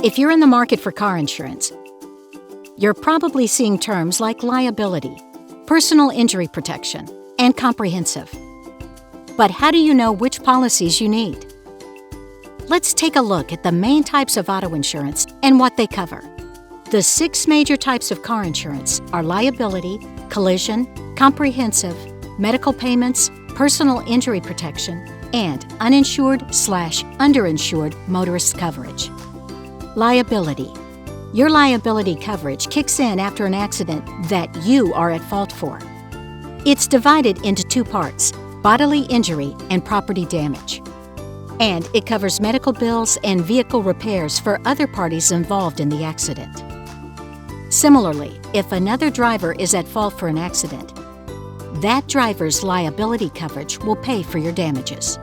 If you're in the market for car insurance, you're probably seeing terms like liability, personal injury protection, and comprehensive. But how do you know which policies you need? Let's take a look at the main types of auto insurance and what they cover. The 6 major types of car insurance are liability, collision, comprehensive, medical payments, personal injury protection, and uninsured/underinsured motorist coverage. Liability. Your liability coverage kicks in after an accident that you are at fault for. It's divided into 2 parts, bodily injury and property damage. And it covers medical bills and vehicle repairs for other parties involved in the accident. Similarly, if another driver is at fault for an accident, that driver's liability coverage will pay for your damages.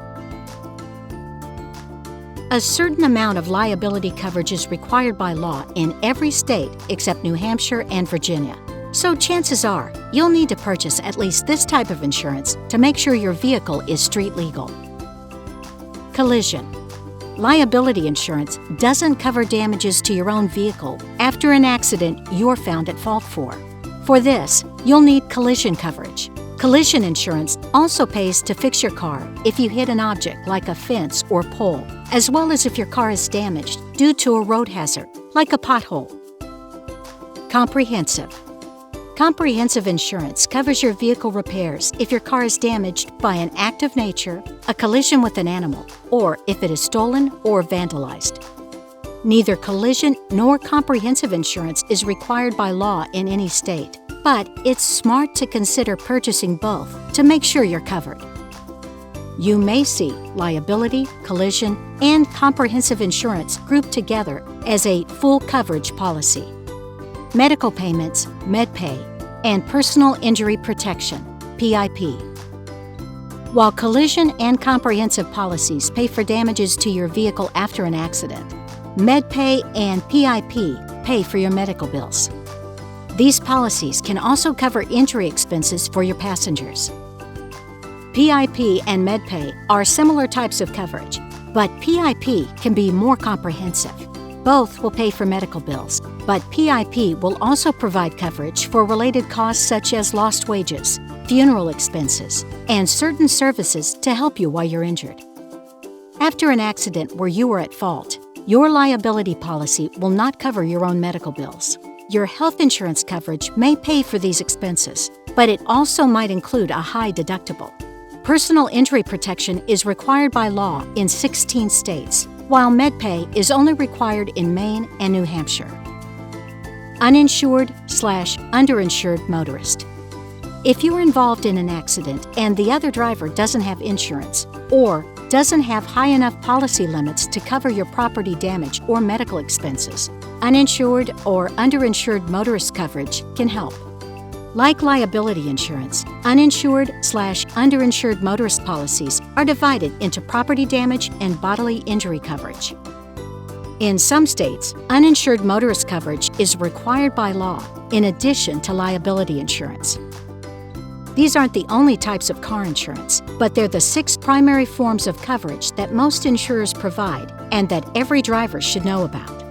A certain amount of liability coverage is required by law in every state except New Hampshire and Virginia. So chances are you'll need to purchase at least this type of insurance to make sure your vehicle is street legal. Collision. Liability insurance doesn't cover damages to your own vehicle after an accident you're found at fault for. For this, you'll need collision coverage. Collision insurance also pays to fix your car if you hit an object like a fence or pole, as well as if your car is damaged due to a road hazard, like a pothole. Comprehensive. Comprehensive insurance covers your vehicle repairs if your car is damaged by an act of nature, a collision with an animal, or if it is stolen or vandalized. Neither collision nor comprehensive insurance is required by law in any state, but it's smart to consider purchasing both to make sure you're covered. You may see liability, collision, and comprehensive insurance grouped together as a full coverage policy. Medical payments, MedPay, and personal injury protection, PIP. While collision and comprehensive policies pay for damages to your vehicle after an accident, MedPay and PIP pay for your medical bills. These policies can also cover injury expenses for your passengers. PIP and MedPay are similar types of coverage, but PIP can be more comprehensive. Both will pay for medical bills, but PIP will also provide coverage for related costs such as lost wages, funeral expenses, and certain services to help you while you're injured. After an accident where you were at fault, your liability policy will not cover your own medical bills. Your health insurance coverage may pay for these expenses, but it also might include a high deductible. Personal injury protection is required by law in 16 states, while MedPay is only required in Maine and New Hampshire. Uninsured/underinsured motorist. If you're involved in an accident and the other driver doesn't have insurance or doesn't have high enough policy limits to cover your property damage or medical expenses, uninsured or underinsured motorist coverage can help. Like liability insurance, uninsured/underinsured motorist policies are divided into property damage and bodily injury coverage. In some states, uninsured motorist coverage is required by law in addition to liability insurance. These aren't the only types of car insurance, but they're the 6 primary forms of coverage that most insurers provide and that every driver should know about.